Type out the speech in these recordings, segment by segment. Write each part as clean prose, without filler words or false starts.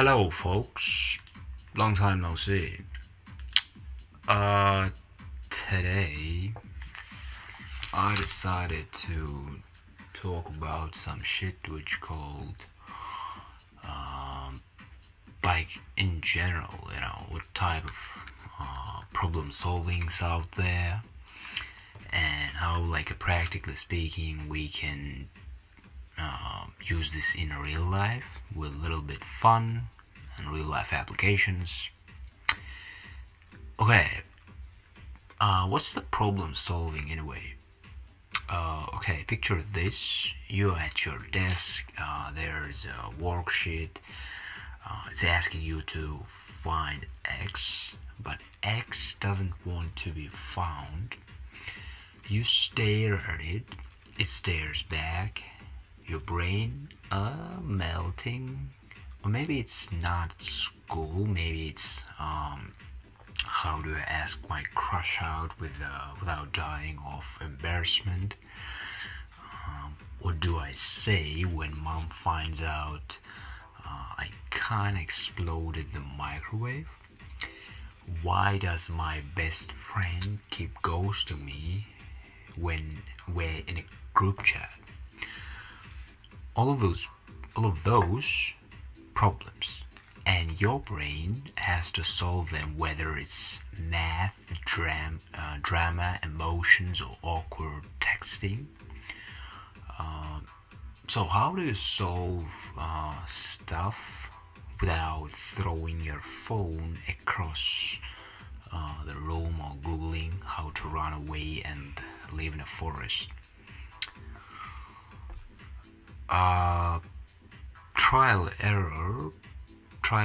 Hello, folks. Long time no see. Today I decided to talk about some shit which called, like in general, what type of problem solving's out there, and how, like, practically speaking, we can use this in real life with a little bit fun and real life applications. Okay, what's the problem solving anyway? Okay, picture this. You're at your desk, there's a worksheet, it's asking you to find X, but X doesn't want to be found. You stare at it, it stares back, your brain melting. Or maybe it's not school, maybe it's how do I ask my crush out without dying of embarrassment? What do I say when mom finds out I kinda exploded the microwave? Why does my best friend keep ghosting me when we're in a group chat? All of those problems, and your brain has to solve them, whether it's math, drama, emotions, or awkward texting. So how do you solve stuff without throwing your phone across the room or googling how to run away and live in a forest? Trial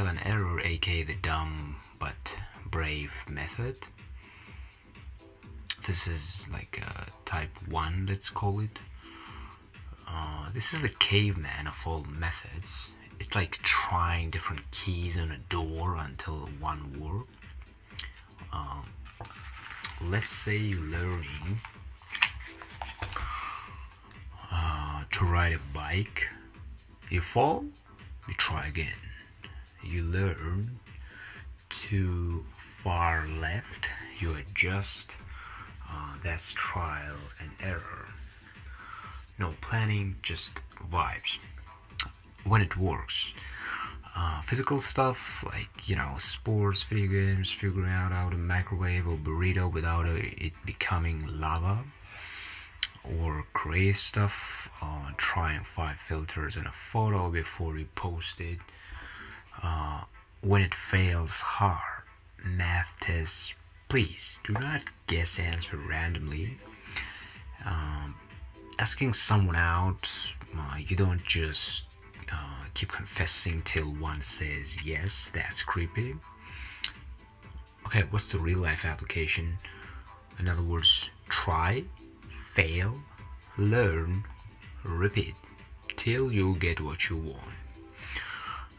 and error, aka the dumb but brave method. This is like type 1, let's call it. This is the caveman of all methods. It's like trying different keys on a door until one works. Let's say you're learning to ride a bike. You fall, you try again. You learn to far left, you adjust. That's trial and error. No planning, just vibes. When it works, physical stuff like sports, video games, figuring out how to microwave a burrito without it becoming lava, or creative stuff, trying 5 filters in a photo before you post it. When it fails hard, math tests, please do not guess answer randomly. Asking someone out, you don't just keep confessing till one says yes. That's creepy. Okay, what's the real life application? In other words, try, fail, learn, repeat till you get what you want.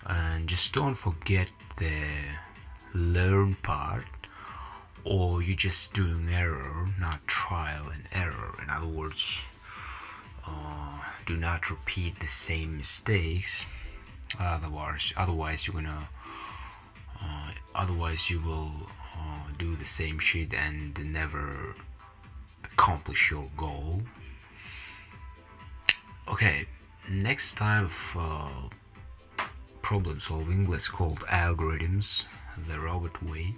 And just don't forget the learn part, or you're just doing error, not trial and error. In other words, do not repeat the same mistakes. Otherwise you will do the same shit and never accomplish your goal. Okay, next type of problem solving, let's call it algorithms, the Robert way.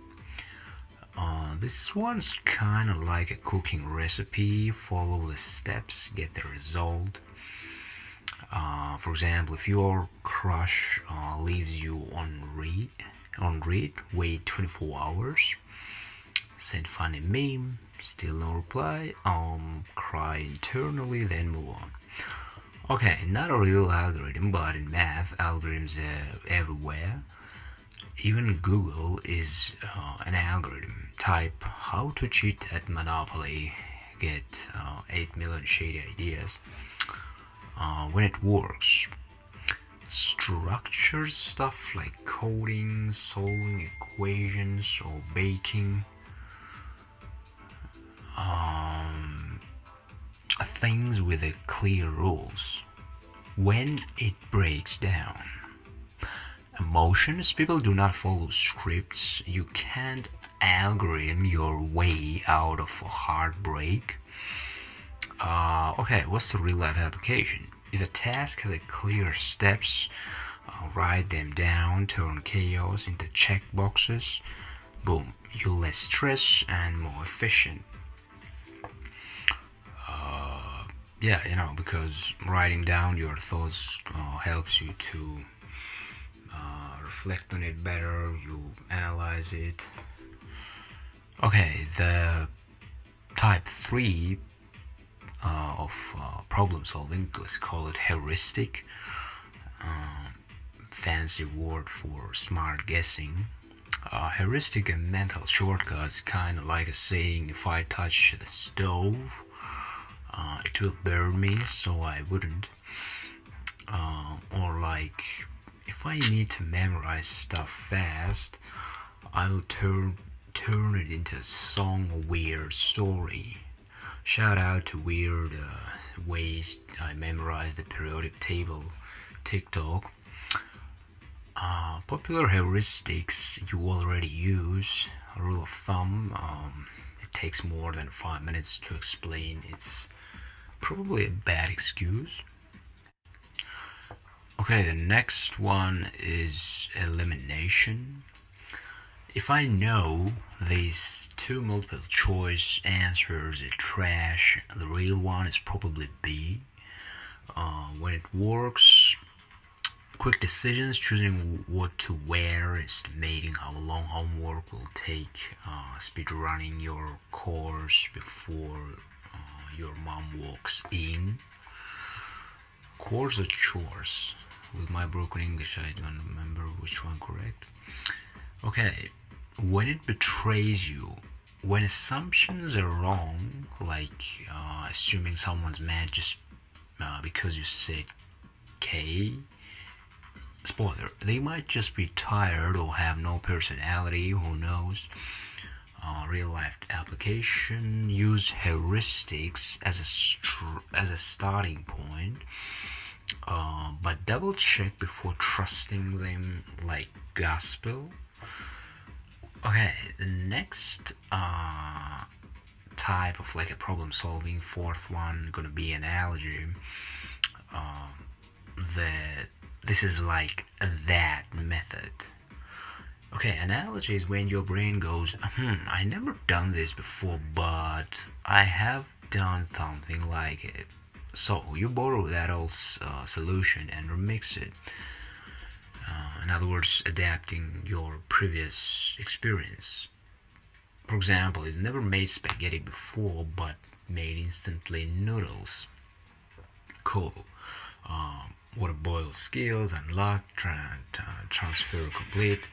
This one's kind of like a cooking recipe. Follow the steps, get the result. For example, if your crush leaves you on read, wait 24 hours, send funny meme, still no reply, cry internally, then move on. Okay, not a real algorithm, but in math, algorithms are everywhere. Even Google is an algorithm. Type how to cheat at Monopoly, get 8 million shady ideas. When it works, structured stuff like coding, solving equations, or baking. Things with clear rules. When it breaks down, emotions. People do not follow scripts. You can't algorithm your way out of a heartbreak. Okay, what's the real life application? If a task has a clear steps, write them down, turn chaos into checkboxes. Boom, you're less stressed and more efficient. Yeah, because writing down your thoughts helps you to reflect on it better, you analyze it. Okay, the type 3 of problem solving, let's call it heuristic, fancy word for smart guessing. Heuristic and mental shortcuts, kind of like a saying, if I touch the stove, it will burn me, so I wouldn't. Or like, if I need to memorize stuff fast, I'll turn it into a song or weird story. Shout out to weird ways I memorize the periodic table TikTok. Popular heuristics you already use. A rule of thumb, it takes more than 5 minutes to explain. It's probably a bad excuse. Okay, the next one is elimination. If I know these two multiple choice answers are trash, the real one is probably B. When it works, quick decisions, choosing what to wear, estimating how long homework will take, speed running your course before your mom walks in. Chores or chores? With my broken English, I don't remember which one correct. Okay, when it betrays you, when assumptions are wrong, like assuming someone's mad just because you said K. Spoiler, they might just be tired or have no personality, who knows. Real life application, use heuristics as a starting point, but double check before trusting them like gospel. Okay, the next type of like a problem solving, fourth one, gonna be analogy. This is like that method. Okay, analogy is when your brain goes, I never done this before, but I have done something like it. So you borrow that old solution and remix it. In other words, adapting your previous experience. For example, you never made spaghetti before, but made instantly noodles. Cool. Water boil skills unlocked, transfer complete.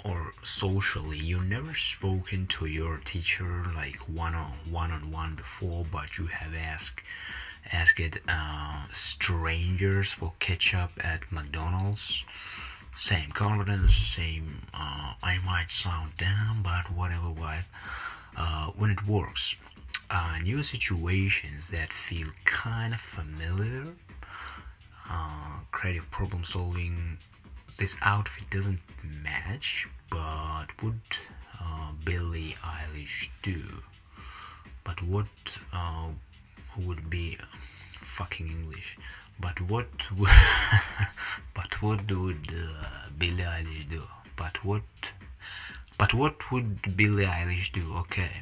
Or socially, you never spoken to your teacher like one-on-one before, but you have asked strangers for ketchup at McDonald's. Same confidence, same I might sound dumb, but whatever, wife. When it works, new situations that feel kind of familiar, creative problem solving. This outfit doesn't match, but would Billie Eilish do? But what would be fucking English? But what would Billie Eilish do? But what would Billie Eilish do? Okay.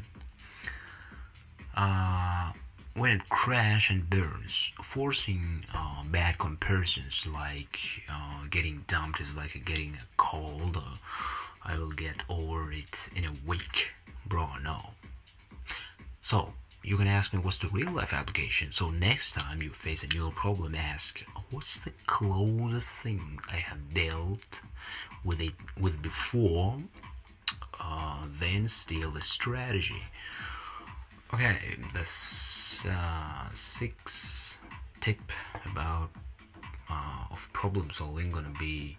When it crashes and burns, forcing bad comparisons like getting dumped is like getting a cold. I will get over it in a week, bro. No. So you can ask me what's the real life application. So next time you face a new problem, ask what's the closest thing I have dealt with before. Then steal the strategy. Okay, this sixth tip about of problem solving gonna be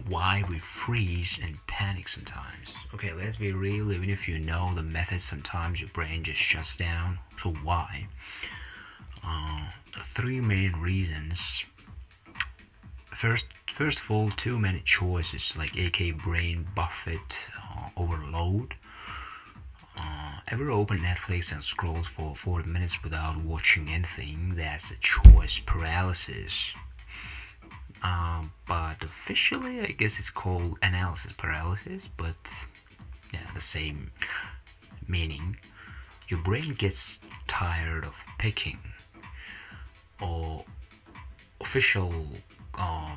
why we freeze and panic sometimes. Okay, let's be real. Even if you know the method, sometimes your brain just shuts down. So why? Three main reasons. First of all, too many choices, like AK brain buffet, overload. Ever open Netflix and scrolls for 40 minutes without watching anything? That's a choice paralysis. But officially, I guess it's called analysis paralysis, but yeah, the same meaning. Your brain gets tired of picking. Or official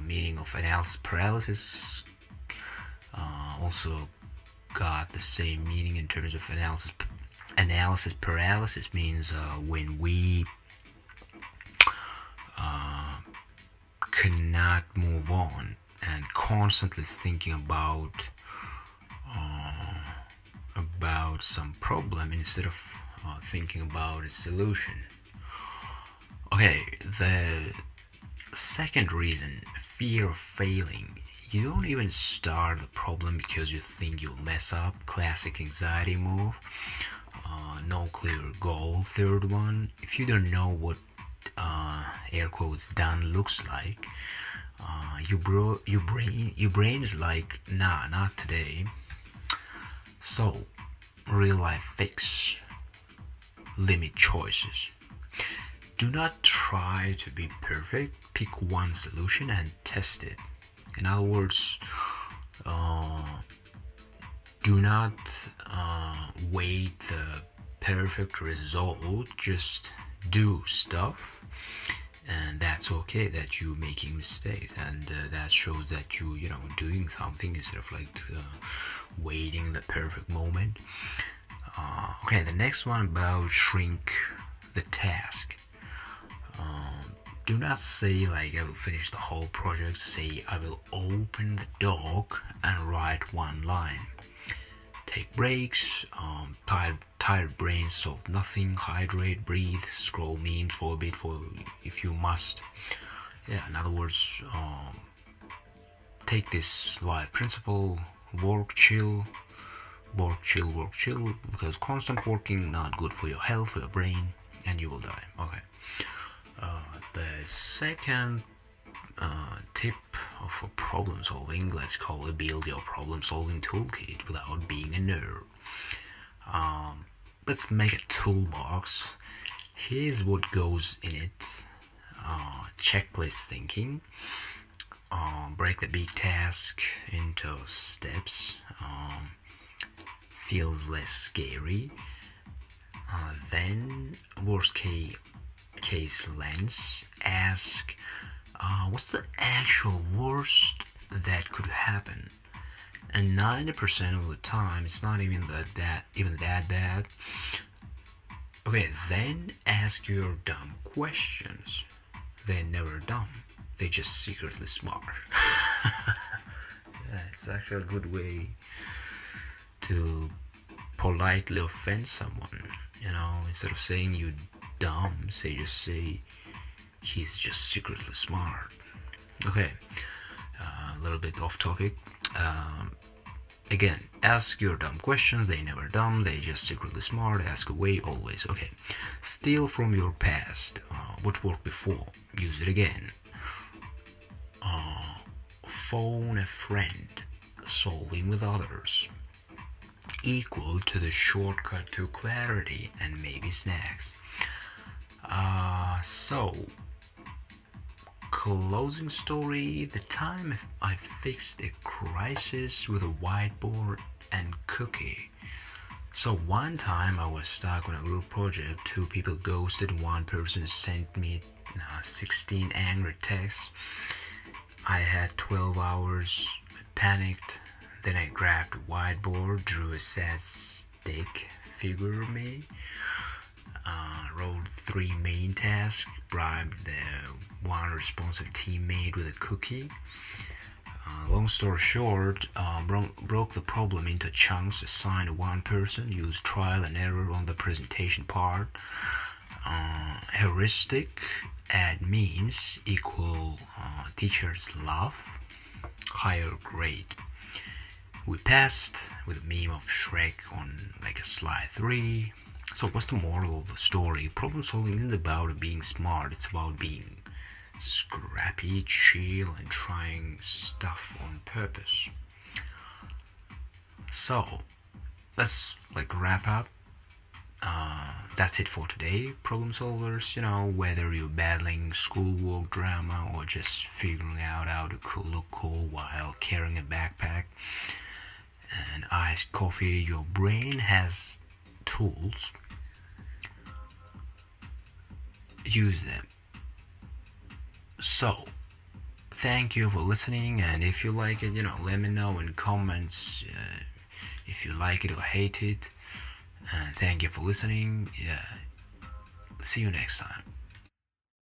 meaning of analysis paralysis also got the same meaning in terms of analysis. Analysis paralysis means when we cannot move on and constantly thinking about some problem instead of thinking about a solution. Okay, the second reason, fear of failing. You don't even start the problem because you think you'll mess up. Classic anxiety move. No clear goal. Third one, if you don't know what air quotes done looks like, your brain is like, nah, not today. So, real life fix. Limit choices. Do not try to be perfect. Pick one solution and test it. In other words, do not wait the perfect result. Just do stuff, and that's okay that you're making mistakes, and that shows that you doing something instead of waiting the perfect moment. Okay, the next one about shrink the task. Do not say I will finish the whole project. Say I will open the dock and write one line. Take breaks. Tired brains solve nothing. Hydrate, breathe, scroll memes for a bit if you must. Yeah, in other words, take this life principle. Work, chill, because constant working not good for your health, for your brain, and you will die. Okay. The second tip for problem solving, let's call it build your problem solving toolkit without being a nerd. Let's make a toolbox. Here's what goes in it. Checklist thinking. Break the big task into steps. Feels less scary. Then worst case lens. Ask what's the actual worst that could happen, and 90% of the time it's not even that bad. Okay, then ask your dumb questions. They're never dumb, they're just secretly smart. Yeah, it's actually a good way to politely offend someone. Instead of saying you dumb, just say he's just secretly smart. Okay, a little bit off topic. Again, ask your dumb questions. They never dumb, they just secretly smart. Ask away always. Okay, steal from your past. What worked before, use it again. Phone a friend. Solving with others. Equal to the shortcut to clarity and maybe snacks. So, closing story, the time I fixed a crisis with a whiteboard and cookie. So one time I was stuck on a group project, 2 people ghosted, 1 person sent me 16 angry texts. I had 12 hours, I panicked, then I grabbed a whiteboard, drew a sad stick figure of me, wrote 3 main tasks, bribed the 1 responsive teammate with a cookie. Long story short, broke the problem into chunks, assigned 1 person, used trial and error on the presentation part. Heuristic, add memes, equal teachers love, higher grade. We passed with a meme of Shrek on a slide 3. So what's the moral of the story? Problem solving isn't about being smart, it's about being scrappy. happy, chill, and trying stuff on purpose. So let's wrap up. That's it for today, problem solvers. Whether you're battling schoolwork drama or just figuring out how to look cool while carrying a backpack and iced coffee, your brain has tools. Use them. So, thank you for listening, and if you like it, let me know in comments if you like it or hate it. And thank you for listening. See you next time.